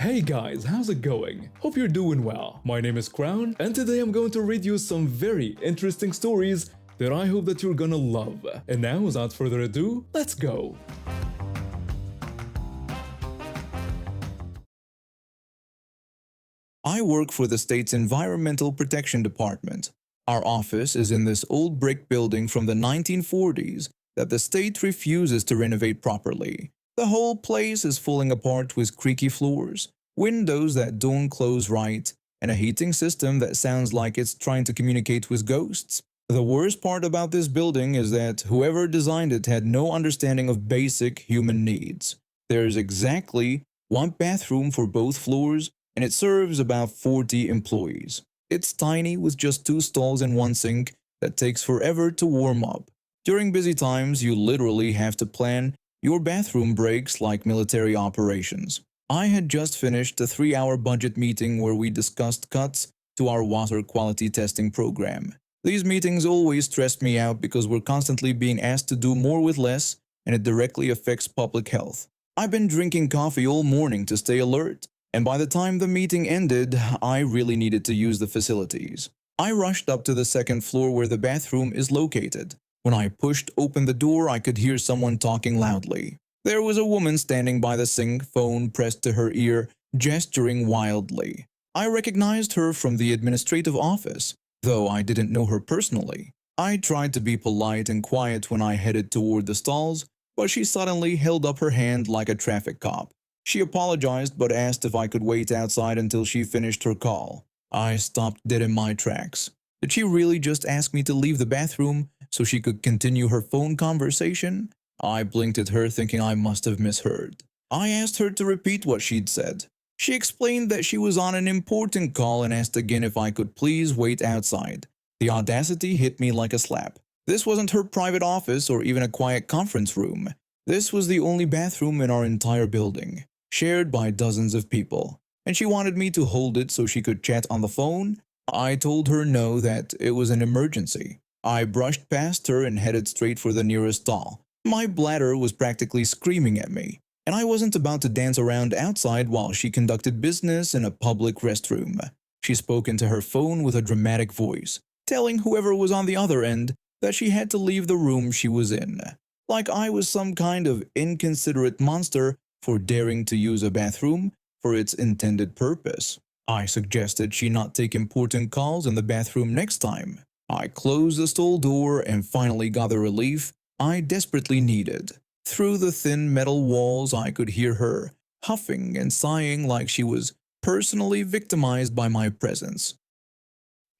Hey guys, how's it going? Hope you're doing well. My name is Crown, and today I'm going to read you some very interesting stories that I hope that you're gonna love. And now, without further ado, let's go! I work for the state's Environmental Protection Department. Our office is in this old brick building from the 1940s that the state refuses to renovate properly. The whole place is falling apart with creaky floors, windows that don't close right, and a heating system that sounds like it's trying to communicate with ghosts. The worst part about this building is that whoever designed it had no understanding of basic human needs. There's exactly one bathroom for both floors, and it serves about 40 employees. It's tiny with just 2 stalls and 1 sink that takes forever to warm up. During busy times, you literally have to plan your bathroom breaks like military operations. I had just finished a 3-hour budget meeting where we discussed cuts to our water quality testing program. These meetings always stressed me out because we're constantly being asked to do more with less, and it directly affects public health. I've been drinking coffee all morning to stay alert, and by the time the meeting ended, I really needed to use the facilities. I rushed up to the 2nd floor where the bathroom is located. When I pushed open the door, I could hear someone talking loudly. There was a woman standing by the sink, phone pressed to her ear, gesturing wildly. I recognized her from the administrative office, though I didn't know her personally. I tried to be polite and quiet when I headed toward the stalls, but she suddenly held up her hand like a traffic cop. She apologized but asked if I could wait outside until she finished her call. I stopped dead in my tracks. Did she really just ask me to leave the bathroom so she could continue her phone conversation? I blinked at her thinking I must have misheard. I asked her to repeat what she'd said. She explained that she was on an important call and asked again if I could please wait outside. The audacity hit me like a slap. This wasn't her private office or even a quiet conference room. This was the only bathroom in our entire building, shared by dozens of people, and she wanted me to hold it so she could chat on the phone. I told her no, that it was an emergency. I brushed past her and headed straight for the nearest stall. My bladder was practically screaming at me, and I wasn't about to dance around outside while she conducted business in a public restroom. She spoke into her phone with a dramatic voice, telling whoever was on the other end that she had to leave the room she was in, like I was some kind of inconsiderate monster for daring to use a bathroom for its intended purpose. I suggested she not take important calls in the bathroom next time. I closed the stall door and finally got the relief I desperately needed. Through the thin metal walls, I could hear her huffing and sighing like she was personally victimized by my presence.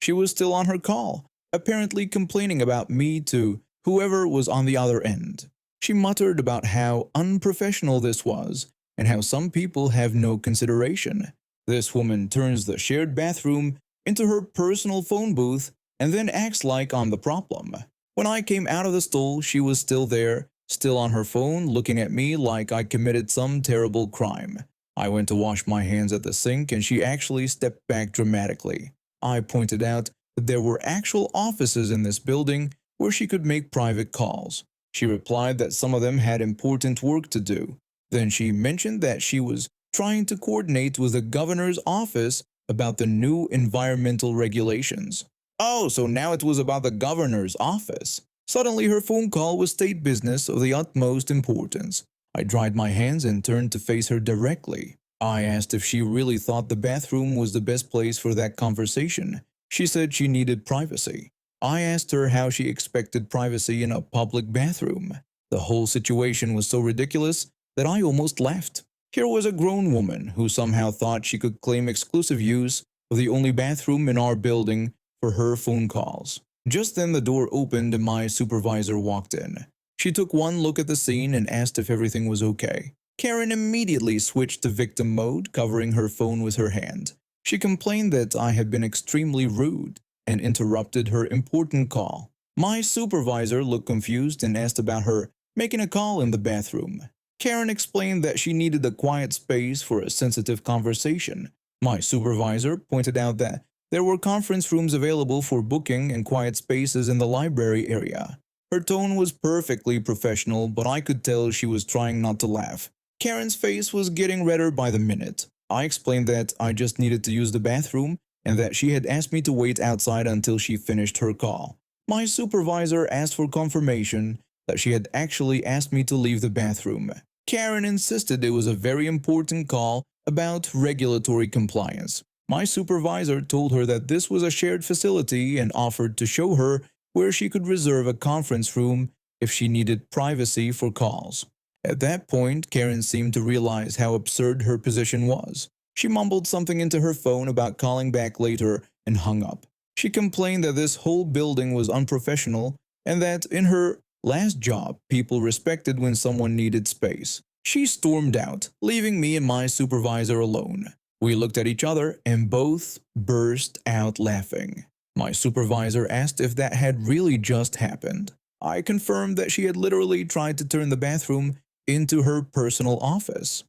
She was still on her call, apparently complaining about me to whoever was on the other end. She muttered about how unprofessional this was and how some people have no consideration. This woman turns the shared bathroom into her personal phone booth and then acts like I'm the problem. When I came out of the stall, she was still there, still on her phone, looking at me like I committed some terrible crime. I went to wash my hands at the sink and she actually stepped back dramatically. I pointed out that there were actual offices in this building where she could make private calls. She replied that some of them had important work to do. Then she mentioned that she was trying to coordinate with the governor's office about the new environmental regulations. Oh, so now it was about the governor's office. Suddenly her phone call was state business of the utmost importance. I dried my hands and turned to face her directly. I asked if she really thought the bathroom was the best place for that conversation. She said she needed privacy. I asked her how she expected privacy in a public bathroom. The whole situation was so ridiculous that I almost laughed. Here was a grown woman who somehow thought she could claim exclusive use of the only bathroom in our building for her phone calls. Just then the door opened and my supervisor walked in. She took one look at the scene and asked if everything was okay. Karen immediately switched to victim mode, covering her phone with her hand. She complained that I had been extremely rude and interrupted her important call. My supervisor looked confused and asked about her making a call in the bathroom. Karen explained that she needed a quiet space for a sensitive conversation. My supervisor pointed out that there were conference rooms available for booking and quiet spaces in the library area. Her tone was perfectly professional, but I could tell she was trying not to laugh. Karen's face was getting redder by the minute. I explained that I just needed to use the bathroom and that she had asked me to wait outside until she finished her call. My supervisor asked for confirmation that she had actually asked me to leave the bathroom. Karen insisted it was a very important call about regulatory compliance. My supervisor told her that this was a shared facility and offered to show her where she could reserve a conference room if she needed privacy for calls. At that point, Karen seemed to realize how absurd her position was. She mumbled something into her phone about calling back later and hung up. She complained that this whole building was unprofessional and that in her last job, people respected when someone needed space. She stormed out, leaving me and my supervisor alone. We looked at each other and both burst out laughing. My supervisor asked if that had really just happened. I confirmed that she had literally tried to turn the bathroom into her personal office.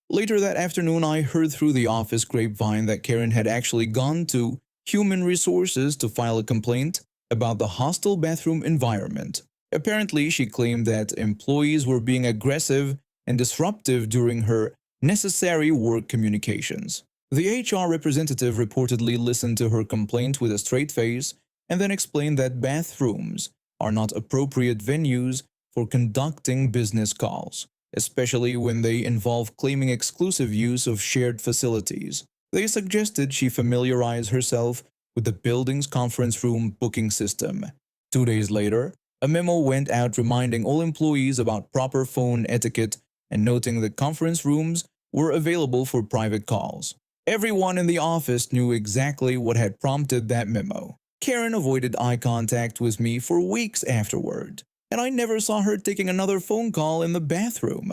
Later that afternoon, I heard through the office grapevine that Karen had actually gone to Human Resources to file a complaint about the hostile bathroom environment. Apparently, she claimed that employees were being aggressive and disruptive during her necessary work communications. The HR representative reportedly listened to her complaint with a straight face and then explained that bathrooms are not appropriate venues for conducting business calls, especially when they involve claiming exclusive use of shared facilities. They suggested she familiarize herself with the building's conference room booking system. 2 days later, a memo went out reminding all employees about proper phone etiquette and noting that conference rooms were available for private calls. Everyone in the office knew exactly what had prompted that memo. Karen avoided eye contact with me for weeks afterward, and I never saw her taking another phone call in the bathroom.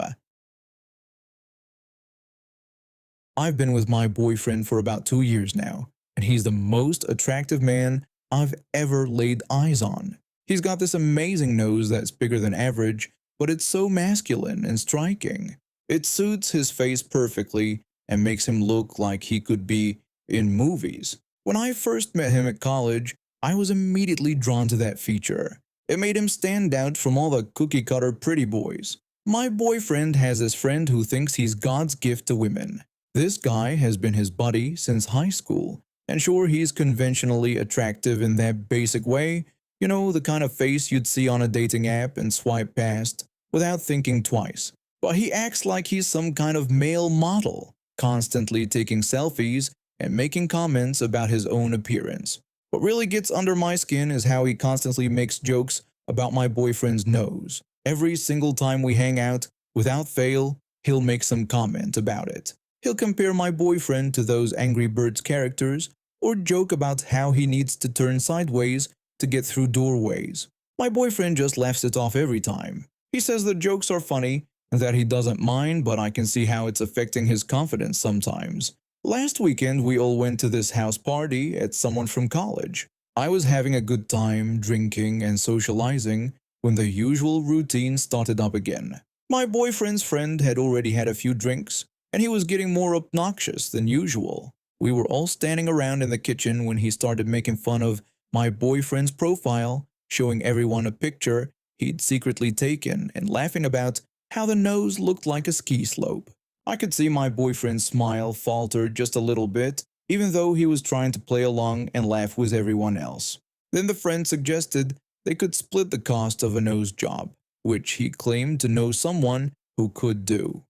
I've been with my boyfriend for about 2 years now, and he's the most attractive man I've ever laid eyes on. He's got this amazing nose that's bigger than average, but it's so masculine and striking. It suits his face perfectly and makes him look like he could be in movies. When I first met him at college, I was immediately drawn to that feature. It made him stand out from all the cookie-cutter pretty boys. My boyfriend has this friend who thinks he's God's gift to women. This guy has been his buddy since high school, and sure, he's conventionally attractive in that basic way, you know, the kind of face you'd see on a dating app and swipe past without thinking twice. But he acts like he's some kind of male model, constantly taking selfies and making comments about his own appearance. What really gets under my skin is how he constantly makes jokes about my boyfriend's nose. Every single time we hang out, without fail, he'll make some comment about it. He'll compare my boyfriend to those Angry Birds characters or joke about how he needs to turn sideways to get through doorways. My boyfriend just laughs it off every time. He says the jokes are funny and that he doesn't mind, but I can see how it's affecting his confidence sometimes. Last weekend, we all went to this house party at someone from college. I was having a good time, drinking and socializing, when the usual routine started up again. My boyfriend's friend had already had a few drinks, and he was getting more obnoxious than usual. We were all standing around in the kitchen when he started making fun of my boyfriend's profile, showing everyone a picture he'd secretly taken and laughing about how the nose looked like a ski slope. I could see my boyfriend's smile falter just a little bit, even though he was trying to play along and laugh with everyone else. Then the friend suggested they could split the cost of a nose job, which he claimed to know someone who could do.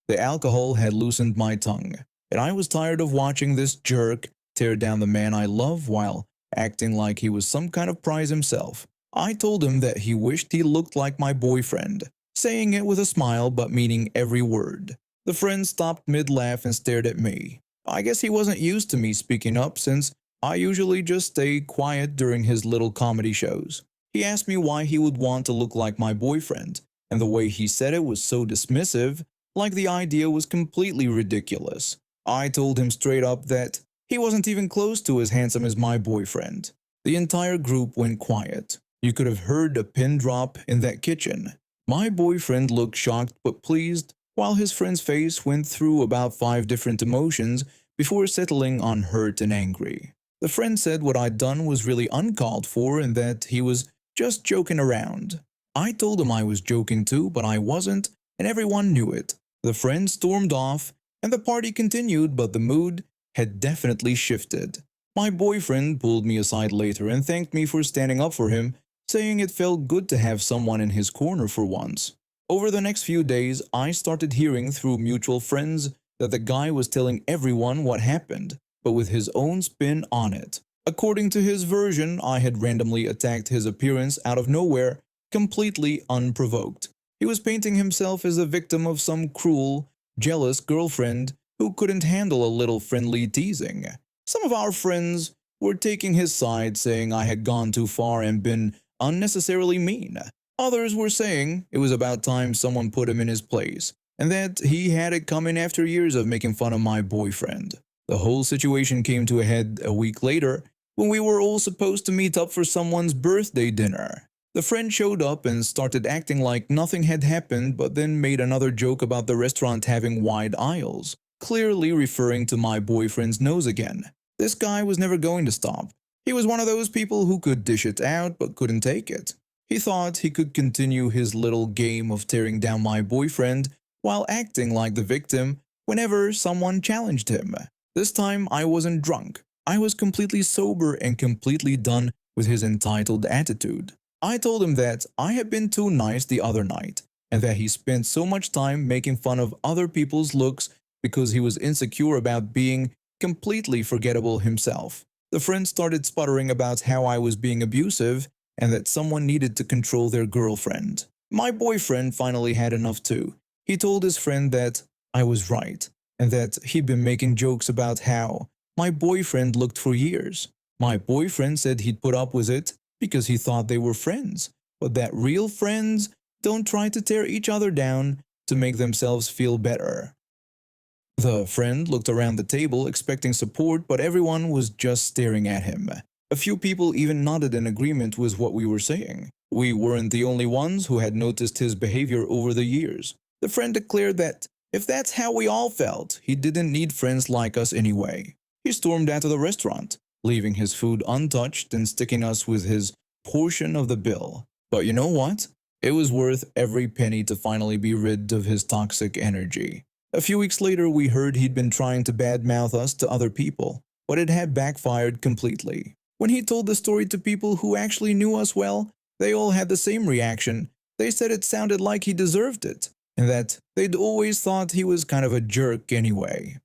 The alcohol had loosened my tongue, and I was tired of watching this jerk tear down the man I love while acting like he was some kind of prize himself. I told him that he wished he looked like my boyfriend, saying it with a smile but meaning every word. The friend stopped mid-laugh and stared at me. I guess he wasn't used to me speaking up since I usually just stay quiet during his little comedy shows. He asked me why he would want to look like my boyfriend, and the way he said it was so dismissive, like the idea was completely ridiculous. I told him straight up that he wasn't even close to as handsome as my boyfriend. The entire group went quiet. You could have heard a pin drop in that kitchen. My boyfriend looked shocked but pleased, while his friend's face went through about 5 different emotions before settling on hurt and angry. The friend said what I'd done was really uncalled for and that he was just joking around. I told him I was joking too, but I wasn't, and everyone knew it. The friend stormed off, and the party continued, but the mood had definitely shifted. My boyfriend pulled me aside later and thanked me for standing up for him, saying it felt good to have someone in his corner for once. Over the next few days, I started hearing through mutual friends that the guy was telling everyone what happened, but with his own spin on it. According to his version, I had randomly attacked his appearance out of nowhere, completely unprovoked. He was painting himself as a victim of some cruel, jealous girlfriend who couldn't handle a little friendly teasing. Some of our friends were taking his side, saying I had gone too far and been unnecessarily mean. Others were saying it was about time someone put him in his place, and that he had it coming after years of making fun of my boyfriend. The whole situation came to a head a week later when we were all supposed to meet up for someone's birthday dinner. The friend showed up and started acting like nothing had happened, but then made another joke about the restaurant having wide aisles, clearly referring to my boyfriend's nose again. This guy was never going to stop. He was one of those people who could dish it out but couldn't take it. He thought he could continue his little game of tearing down my boyfriend while acting like the victim whenever someone challenged him. This time I wasn't drunk. I was completely sober and completely done with his entitled attitude. I told him that I had been too nice the other night, and that he spent so much time making fun of other people's looks because he was insecure about being completely forgettable himself. The friend started sputtering about how I was being abusive and that someone needed to control their girlfriend. My boyfriend finally had enough too. He told his friend that I was right, and that he'd been making jokes about how my boyfriend looked for years. My boyfriend said he'd put up with it because he thought they were friends, but that real friends don't try to tear each other down to make themselves feel better. The friend looked around the table expecting support, but everyone was just staring at him. A few people even nodded in agreement with what we were saying. We weren't the only ones who had noticed his behavior over the years. The friend declared that if that's how we all felt, he didn't need friends like us anyway. He stormed out of the restaurant, leaving his food untouched and sticking us with his portion of the bill. But you know what? It was worth every penny to finally be rid of his toxic energy. A few weeks later, we heard he'd been trying to badmouth us to other people, but it had backfired completely. When he told the story to people who actually knew us well, they all had the same reaction. They said it sounded like he deserved it, and that they'd always thought he was kind of a jerk anyway.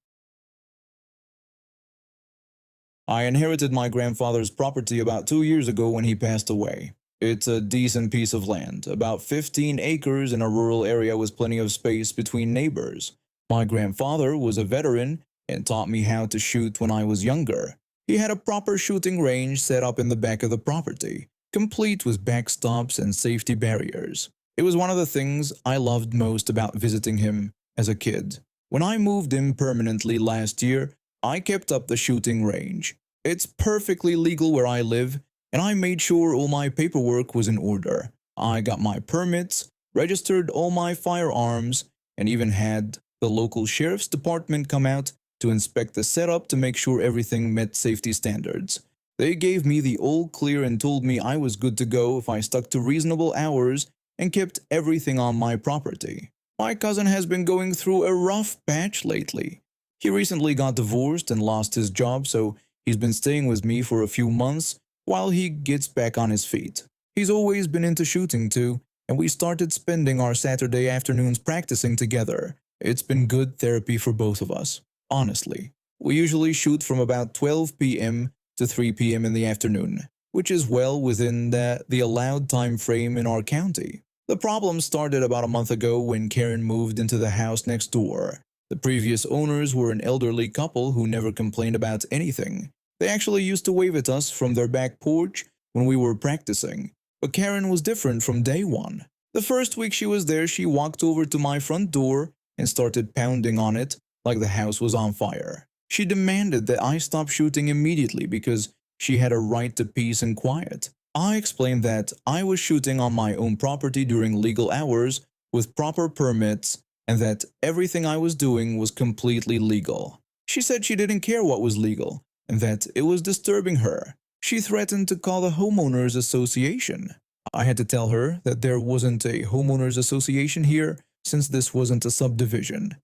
I inherited my grandfather's property about 2 years ago when he passed away. It's a decent piece of land, about 15 acres in a rural area with plenty of space between neighbors. My grandfather was a veteran and taught me how to shoot when I was younger. He had a proper shooting range set up in the back of the property, complete with backstops and safety barriers. It was one of the things I loved most about visiting him as a kid. When I moved in permanently last year, I kept up the shooting range. It's perfectly legal where I live, and I made sure all my paperwork was in order. I got my permits, registered all my firearms, and even had the local sheriff's department come out to inspect the setup to make sure everything met safety standards. They gave me the all clear and told me I was good to go if I stuck to reasonable hours and kept everything on my property. My cousin has been going through a rough patch lately. He recently got divorced and lost his job, so he's been staying with me for a few months while he gets back on his feet. He's always been into shooting too, and we started spending our Saturday afternoons practicing together. It's been good therapy for both of us, honestly. We usually shoot from about 12 p.m. to 3 p.m. in the afternoon, which is well within the allowed time frame in our county. The problem started about a month ago when Karen moved into the house next door. The previous owners were an elderly couple who never complained about anything. They actually used to wave at us from their back porch when we were practicing. But Karen was different from day one. The first week she was there, she walked over to my front door and started pounding on it like the house was on fire. She demanded that I stop shooting immediately because she had a right to peace and quiet. I explained that I was shooting on my own property during legal hours with proper permits and that everything I was doing was completely legal. She said she didn't care what was legal and that it was disturbing her. She threatened to call the homeowners association. I had to tell her that there wasn't a homeowners association here since this wasn't a subdivision.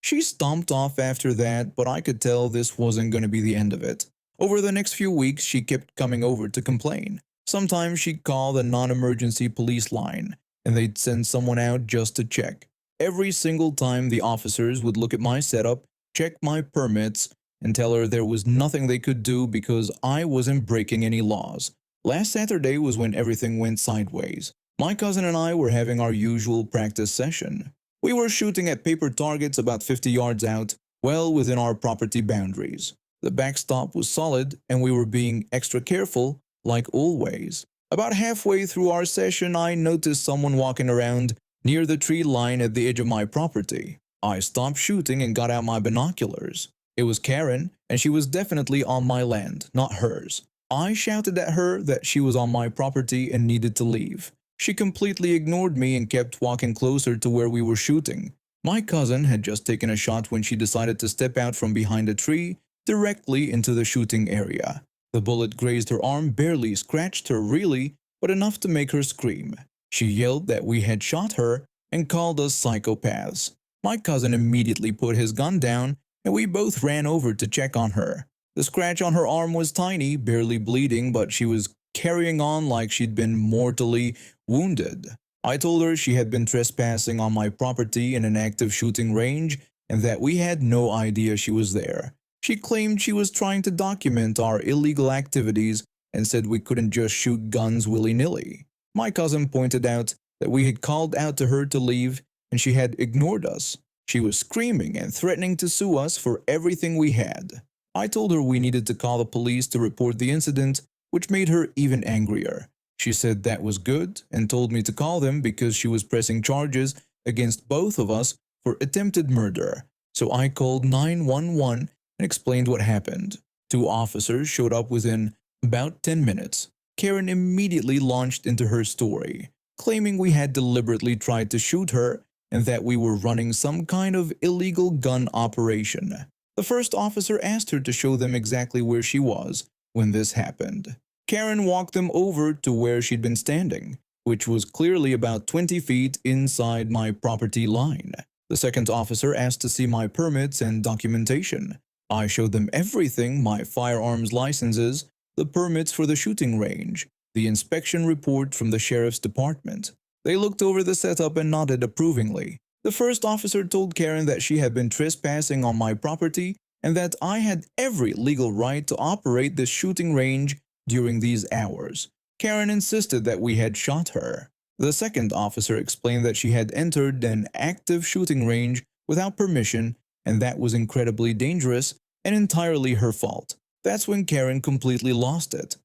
She stomped off after that, but I could tell this wasn't going to be the end of it. Over the next few weeks, she kept coming over to complain. Sometimes she'd call the non-emergency police line, and they'd send someone out just to check. Every single time the officers would look at my setup, check my permits, and tell her there was nothing they could do because I wasn't breaking any laws. Last Saturday was when everything went sideways. My cousin and I were having our usual practice session. We were shooting at paper targets about 50 yards out, well within our property boundaries. The backstop was solid and we were being extra careful, like always. About halfway through our session, I noticed someone walking around near the tree line at the edge of my property. I stopped shooting and got out my binoculars. It was Karen, and she was definitely on my land, not hers. I shouted at her that she was on my property and needed to leave. She completely ignored me and kept walking closer to where we were shooting. My cousin had just taken a shot when she decided to step out from behind a tree directly into the shooting area. The bullet grazed her arm, barely scratched her really, but enough to make her scream. She yelled that we had shot her and called us psychopaths. My cousin immediately put his gun down and we both ran over to check on her. The scratch on her arm was tiny, barely bleeding, but she was carrying on like she'd been mortally wounded. I told her she had been trespassing on my property in an active shooting range and that we had no idea she was there. She claimed she was trying to document our illegal activities and said we couldn't just shoot guns willy-nilly. My cousin pointed out that we had called out to her to leave and she had ignored us. She was screaming and threatening to sue us for everything we had. I told her we needed to call the police to report the incident, which made her even angrier. She said that was good and told me to call them because she was pressing charges against both of us for attempted murder. So I called 911 and explained what happened. 2 officers showed up within about 10 minutes. Karen immediately launched into her story, claiming we had deliberately tried to shoot her and that we were running some kind of illegal gun operation. The first officer asked her to show them exactly where she was when this happened. Karen walked them over to where she'd been standing, which was clearly about 20 feet inside my property line. The second officer asked to see my permits and documentation. I showed them everything: my firearms licenses, the permits for the shooting range, the inspection report from the sheriff's department. They looked over the setup and nodded approvingly. The first officer told Karen that she had been trespassing on my property and that I had every legal right to operate this shooting range during these hours. Karen insisted that we had shot her. The second officer explained that she had entered an active shooting range without permission and that was incredibly dangerous and entirely her fault. That's when Karen completely lost it.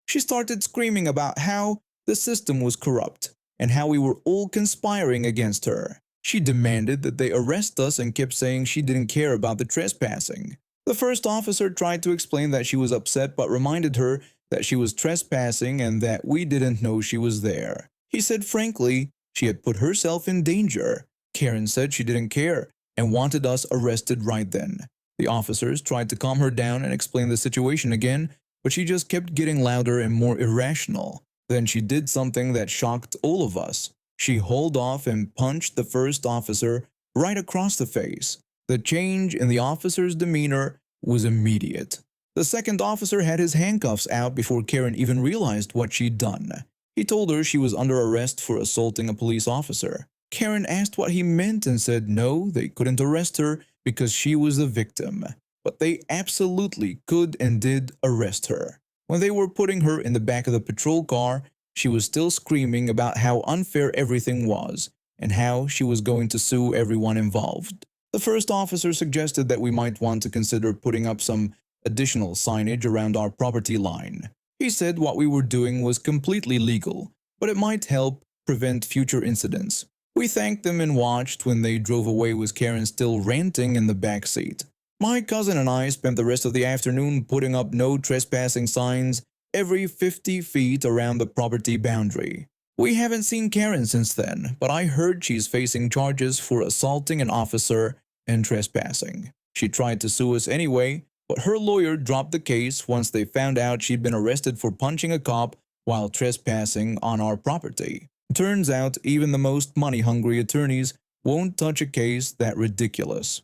She started screaming about how the system was corrupt and how we were all conspiring against her. She demanded that they arrest us and kept saying she didn't care about the trespassing. The first officer tried to explain that she was upset but reminded her that she was trespassing and that we didn't know she was there. He said frankly she had put herself in danger. Karen said she didn't care and wanted us arrested right then. The officers tried to calm her down and explain the situation again, but she just kept getting louder and more irrational. Then she did something that shocked all of us. She hauled off and punched the first officer right across the face. The change in the officer's demeanor was immediate. The second officer had his handcuffs out before Karen even realized what she'd done. He told her she was under arrest for assaulting a police officer. Karen asked what he meant and said no, they couldn't arrest her because she was the victim. But they absolutely could and did arrest her. When they were putting her in the back of the patrol car, she was still screaming about how unfair everything was and how she was going to sue everyone involved. The first officer suggested that we might want to consider putting up some additional signage around our property line. He said what we were doing was completely legal, but it might help prevent future incidents. We thanked them and watched when they drove away with Karen still ranting in the back seat. My cousin and I spent the rest of the afternoon putting up no trespassing signs every 50 feet around the property boundary. We haven't seen Karen since then, but I heard she's facing charges for assaulting an officer and trespassing. She tried to sue us anyway, but her lawyer dropped the case once they found out she'd been arrested for punching a cop while trespassing on our property. Turns out even the most money-hungry attorneys won't touch a case that ridiculous.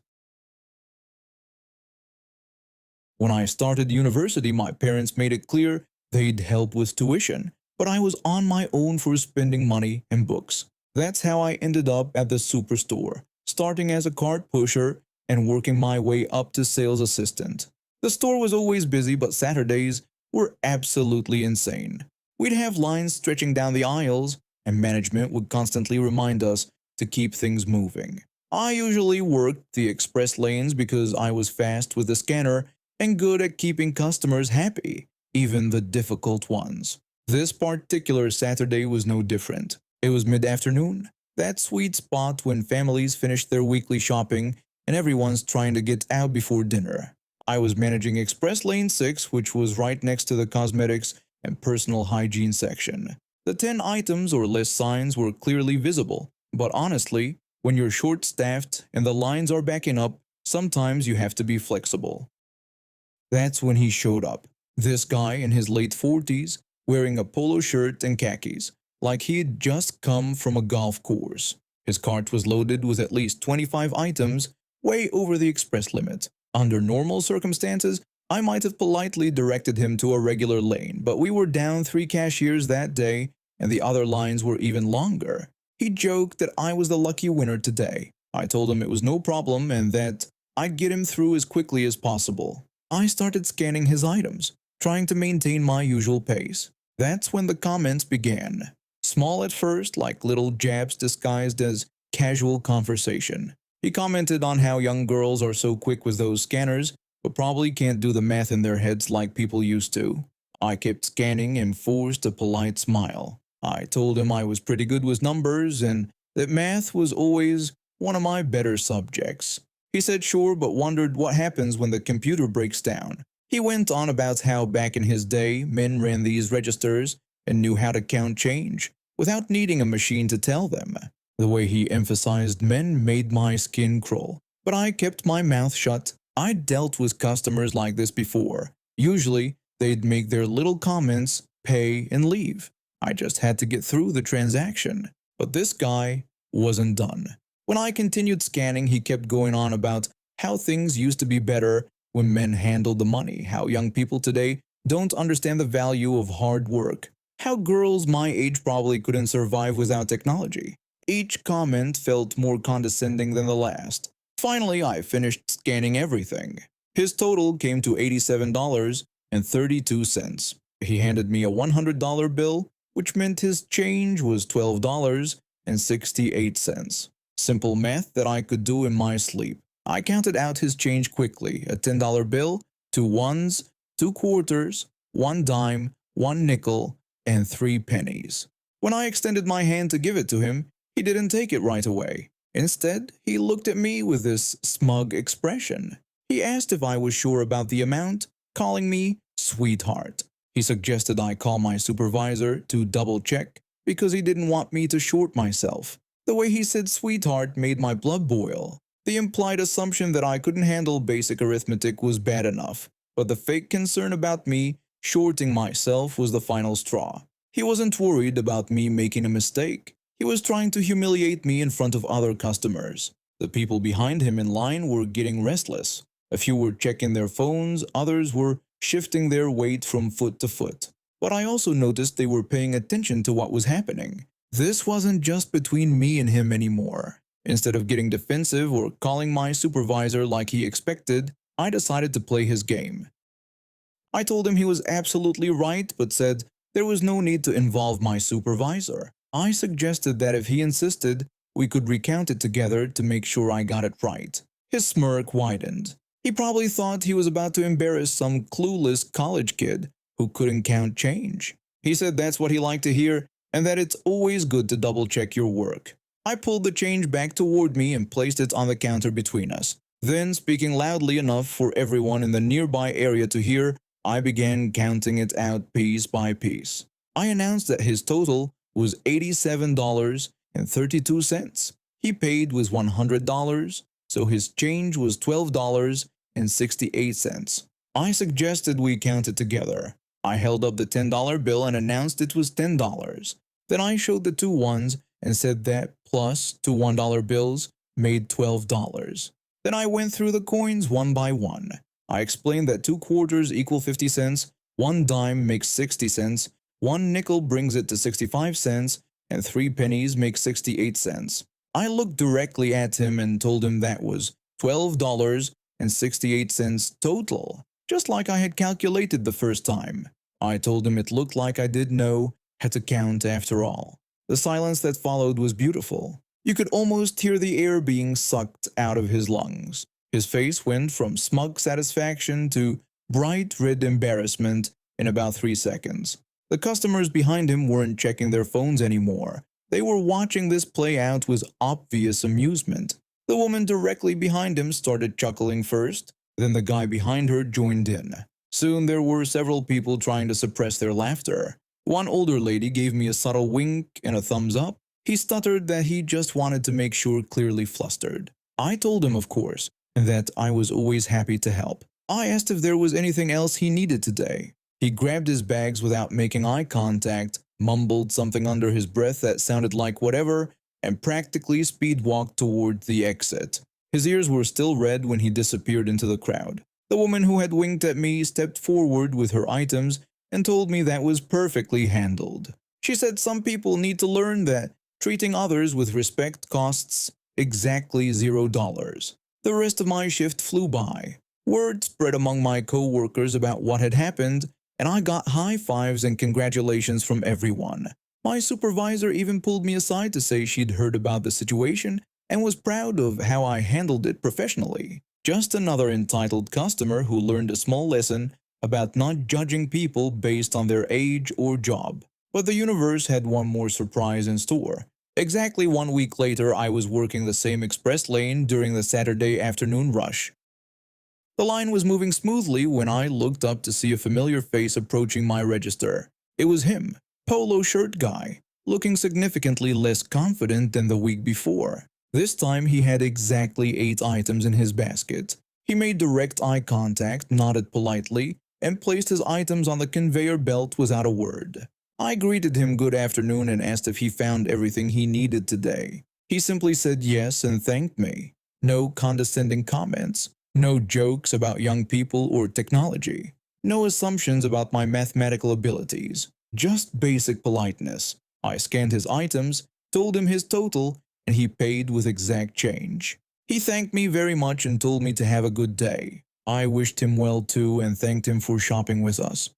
When I started university, my parents made it clear they'd help with tuition, but I was on my own for spending money and books. That's how I ended up at the superstore, starting as a cart pusher and working my way up to sales assistant. The store was always busy, but Saturdays were absolutely insane. We'd have lines stretching down the aisles, and management would constantly remind us to keep things moving. I usually worked the express lanes because I was fast with the scanner and good at keeping customers happy, even the difficult ones. This particular Saturday was no different. It was mid-afternoon, that sweet spot when families finish their weekly shopping and everyone's trying to get out before dinner. I was managing Express Lane 6, which was right next to the cosmetics and personal hygiene section. The 10 items or less signs were clearly visible, but honestly, when you're short-staffed and the lines are backing up, sometimes you have to be flexible. That's when he showed up. This guy in his late 40s, wearing a polo shirt and khakis, like he'd just come from a golf course. His cart was loaded with at least 25 items, way over the express limit. Under normal circumstances, I might have politely directed him to a regular lane, but we were down 3 cashiers that day, and the other lines were even longer. He joked that I was the lucky winner today. I told him it was no problem and that I'd get him through as quickly as possible. I started scanning his items, trying to maintain my usual pace. That's when the comments began. Small at first, like little jabs disguised as casual conversation. He commented on how young girls are so quick with those scanners, but probably can't do the math in their heads like people used to. I kept scanning and forced a polite smile. I told him I was pretty good with numbers and that math was always one of my better subjects. He said sure, but wondered what happens when the computer breaks down. He went on about how back in his day, men ran these registers and knew how to count change without needing a machine to tell them. The way he emphasized men made my skin crawl, but I kept my mouth shut. I'd dealt with customers like this before. Usually, they'd make their little comments, pay, and leave. I just had to get through the transaction. But this guy wasn't done. When I continued scanning, he kept going on about how things used to be better when men handled the money, how young people today don't understand the value of hard work, how girls my age probably couldn't survive without technology. Each comment felt more condescending than the last. Finally, I finished scanning everything. His total came to $87.32. He handed me a $100 bill, which meant his change was $12.68. Simple math that I could do in my sleep. I counted out his change quickly, a $10 bill, 2 ones, 2 quarters, 1 dime, 1 nickel, and 3 pennies. When I extended my hand to give it to him, he didn't take it right away. Instead, he looked at me with this smug expression. He asked if I was sure about the amount, calling me sweetheart. He suggested I call my supervisor to double-check because he didn't want me to short myself. The way he said sweetheart made my blood boil. The implied assumption that I couldn't handle basic arithmetic was bad enough, but the fake concern about me shorting myself was the final straw. He wasn't worried about me making a mistake. He was trying to humiliate me in front of other customers. The people behind him in line were getting restless. A few were checking their phones, others were shifting their weight from foot to foot. But I also noticed they were paying attention to what was happening. This wasn't just between me and him anymore. Instead of getting defensive or calling my supervisor like he expected, I decided to play his game. I told him he was absolutely right, but said there was no need to involve my supervisor. I suggested that if he insisted, we could recount it together to make sure I got it right. His smirk widened. He probably thought he was about to embarrass some clueless college kid who couldn't count change. He said that's what he liked to hear and that it's always good to double-check your work. I pulled the change back toward me and placed it on the counter between us. Then, speaking loudly enough for everyone in the nearby area to hear, I began counting it out piece by piece. I announced that his total was $87.32. He paid with $100, so his change was $12.68. I suggested we count it together. I held up the $10 bill and announced it was $10. Then I showed the 2 ones and said that plus two $1 bills made $12. Then I went through the coins one by one. I explained that 2 quarters equal 50 cents, 1 dime makes 60 cents, 1 nickel brings it to 65 cents, and 3 pennies make 68 cents. I looked directly at him and told him that was $12.68 total, just like I had calculated the first time. I told him it looked like I did know how to count after all. The silence that followed was beautiful. You could almost hear the air being sucked out of his lungs. His face went from smug satisfaction to bright red embarrassment in about 3 seconds. The customers behind him weren't checking their phones anymore. They were watching this play out with obvious amusement. The woman directly behind him started chuckling first, then the guy behind her joined in. Soon there were several people trying to suppress their laughter. One older lady gave me a subtle wink and a thumbs up. He stuttered that he just wanted to make sure, clearly flustered. I told him, of course, that I was always happy to help. I asked if there was anything else he needed today. He grabbed his bags without making eye contact, mumbled something under his breath that sounded like whatever, and practically speed-walked toward the exit. His ears were still red when he disappeared into the crowd. The woman who had winked at me stepped forward with her items and told me that was perfectly handled. She said some people need to learn that treating others with respect costs exactly $0. The rest of my shift flew by. Word spread among my co-workers about what had happened, and I got high fives and congratulations from everyone. My supervisor even pulled me aside to say she'd heard about the situation and was proud of how I handled it professionally. Just another entitled customer who learned a small lesson about not judging people based on their age or job. But the universe had one more surprise in store. Exactly 1 week later, I was working the same express lane during the Saturday afternoon rush. The line was moving smoothly when I looked up to see a familiar face approaching my register. It was him, polo shirt guy, looking significantly less confident than the week before. This time he had exactly 8 items in his basket. He made direct eye contact, nodded politely, and placed his items on the conveyor belt without a word. I greeted him good afternoon and asked if he found everything he needed today. He simply said yes and thanked me. No condescending comments. No jokes about young people or technology. No assumptions about my mathematical abilities. Just basic politeness. I scanned his items, told him his total, and he paid with exact change. He thanked me very much and told me to have a good day. I wished him well too and thanked him for shopping with us.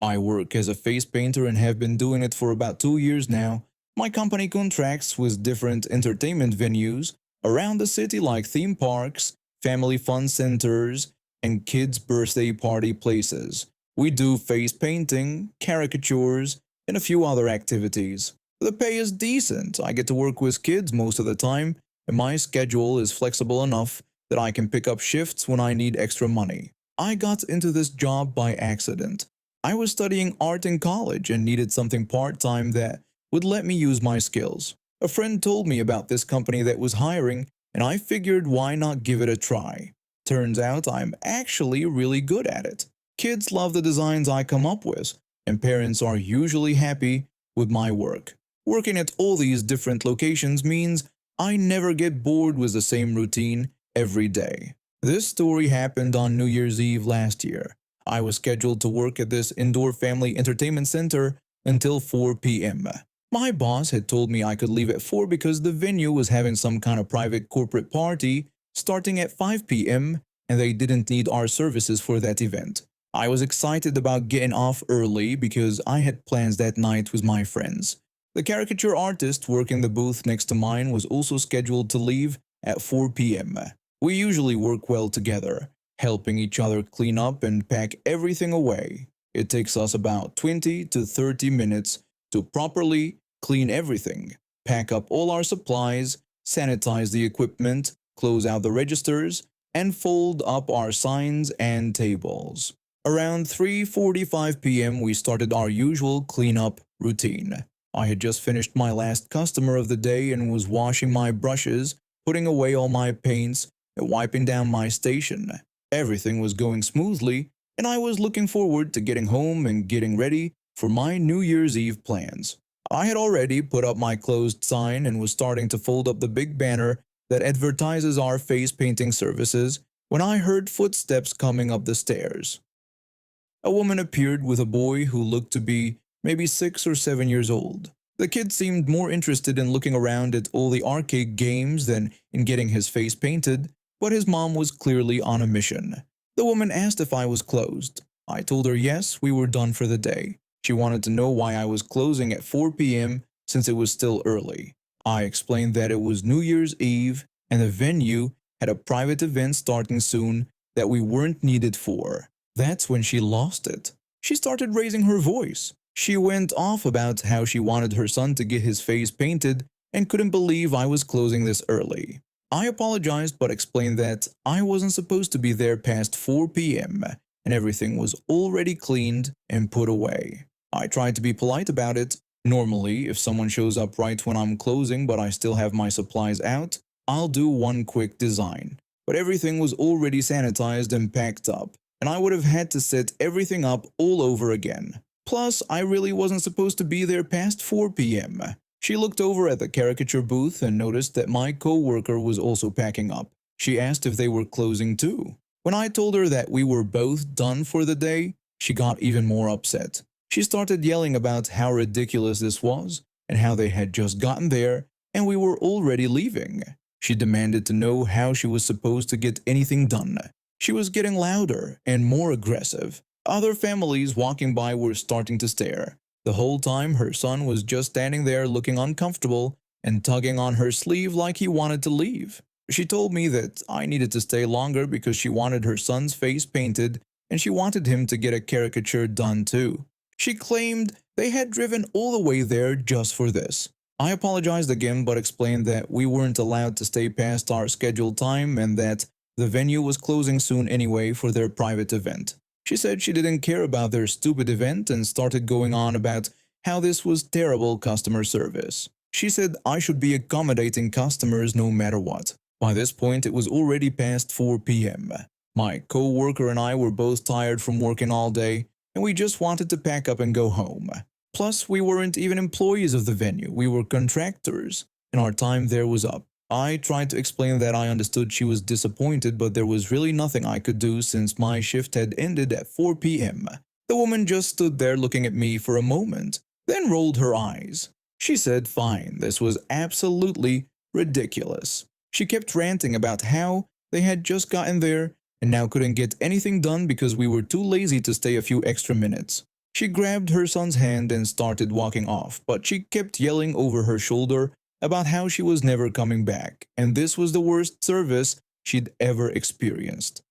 I work as a face painter and have been doing it for about 2 years now. My company contracts with different entertainment venues around the city like theme parks, family fun centers, and kids' birthday party places. We do face painting, caricatures, and a few other activities. The pay is decent. I get to work with kids most of the time, and my schedule is flexible enough that I can pick up shifts when I need extra money. I got into this job by accident. I was studying art in college and needed something part-time that would let me use my skills. A friend told me about this company that was hiring, and I figured why not give it a try. Turns out I'm actually really good at it. Kids love the designs I come up with, and parents are usually happy with my work. Working at all these different locations means I never get bored with the same routine every day. This story happened on New Year's Eve last year. I was scheduled to work at this indoor family entertainment center until 4 p.m. My boss had told me I could leave at 4 because the venue was having some kind of private corporate party starting at 5 p.m. and they didn't need our services for that event. I was excited about getting off early because I had plans that night with my friends. The caricature artist working the booth next to mine was also scheduled to leave at 4 p.m. We usually work well together, helping each other clean up and pack everything away. It takes us about 20 to 30 minutes to properly clean everything, pack up all our supplies, sanitize the equipment, close out the registers, and fold up our signs and tables. Around 3:45 p.m. we started our usual cleanup routine. I had just finished my last customer of the day and was washing my brushes, putting away all my paints, and wiping down my station. Everything was going smoothly, and I was looking forward to getting home and getting ready for my New Year's Eve plans. I had already put up my closed sign and was starting to fold up the big banner that advertises our face painting services when I heard footsteps coming up the stairs. A woman appeared with a boy who looked to be maybe 6 or 7 years old. The kid seemed more interested in looking around at all the arcade games than in getting his face painted, but his mom was clearly on a mission. The woman asked if I was closed. I told her yes, we were done for the day. She wanted to know why I was closing at 4 p.m. since it was still early. I explained that it was New Year's Eve and the venue had a private event starting soon that we weren't needed for. That's when she lost it. She started raising her voice. She went off about how she wanted her son to get his face painted and couldn't believe I was closing this early. I apologized but explained that I wasn't supposed to be there past 4 p.m. and everything was already cleaned and put away. I tried to be polite about it. Normally, if someone shows up right when I'm closing but I still have my supplies out, I'll do one quick design. But everything was already sanitized and packed up, and I would have had to set everything up all over again. Plus, I really wasn't supposed to be there past 4 p.m. She looked over at the caricature booth and noticed that my co-worker was also packing up. She asked if they were closing too. When I told her that we were both done for the day, she got even more upset. She started yelling about how ridiculous this was and how they had just gotten there and we were already leaving. She demanded to know how she was supposed to get anything done. She was getting louder and more aggressive. Other families walking by were starting to stare. The whole time her son was just standing there looking uncomfortable and tugging on her sleeve like he wanted to leave. She told me that I needed to stay longer because she wanted her son's face painted and she wanted him to get a caricature done too. She claimed they had driven all the way there just for this. I apologized again but explained that we weren't allowed to stay past our scheduled time and that the venue was closing soon anyway for their private event. She said she didn't care about their stupid event and started going on about how this was terrible customer service. She said I should be accommodating customers no matter what. By this point, it was already past 4 p.m. My co-worker and I were both tired from working all day, and we just wanted to pack up and go home. Plus, we weren't even employees of the venue, we were contractors, and our time there was up. I tried to explain that I understood she was disappointed, but there was really nothing I could do since my shift had ended at 4 p.m. The woman just stood there looking at me for a moment, then rolled her eyes. She said fine, this was absolutely ridiculous. She kept ranting about how they had just gotten there and now couldn't get anything done because we were too lazy to stay a few extra minutes. She grabbed her son's hand and started walking off, but she kept yelling over her shoulder about how she was never coming back, and this was the worst service she'd ever experienced.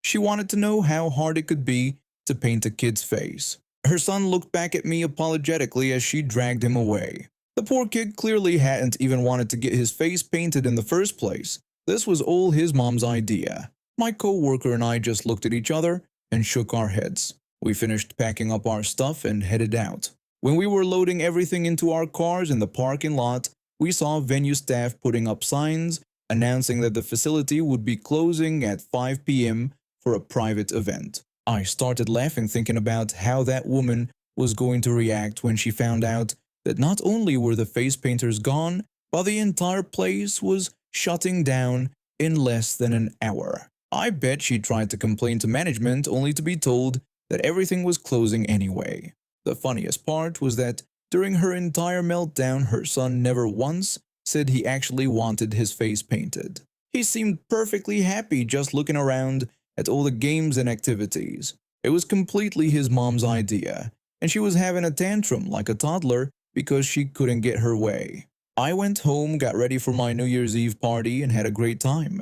She wanted to know how hard it could be to paint a kid's face. Her son looked back at me apologetically as she dragged him away. The poor kid clearly hadn't even wanted to get his face painted in the first place. This was all his mom's idea. My co-worker and I just looked at each other and shook our heads. We finished packing up our stuff and headed out. When we were loading everything into our cars in the parking lot, we saw venue staff putting up signs announcing that the facility would be closing at 5 p.m. for a private event. I started laughing thinking about how that woman was going to react when she found out that not only were the face painters gone, but the entire place was shutting down in less than an hour. I bet she tried to complain to management only to be told that everything was closing anyway. The funniest part was that during her entire meltdown, her son never once said he actually wanted his face painted. He seemed perfectly happy just looking around at all the games and activities. It was completely his mom's idea, and she was having a tantrum like a toddler because she couldn't get her way. I went home, got ready for my New Year's Eve party, and had a great time.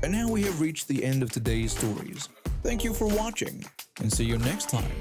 And now we have reached the end of today's stories. Thank you for watching, and see you next time.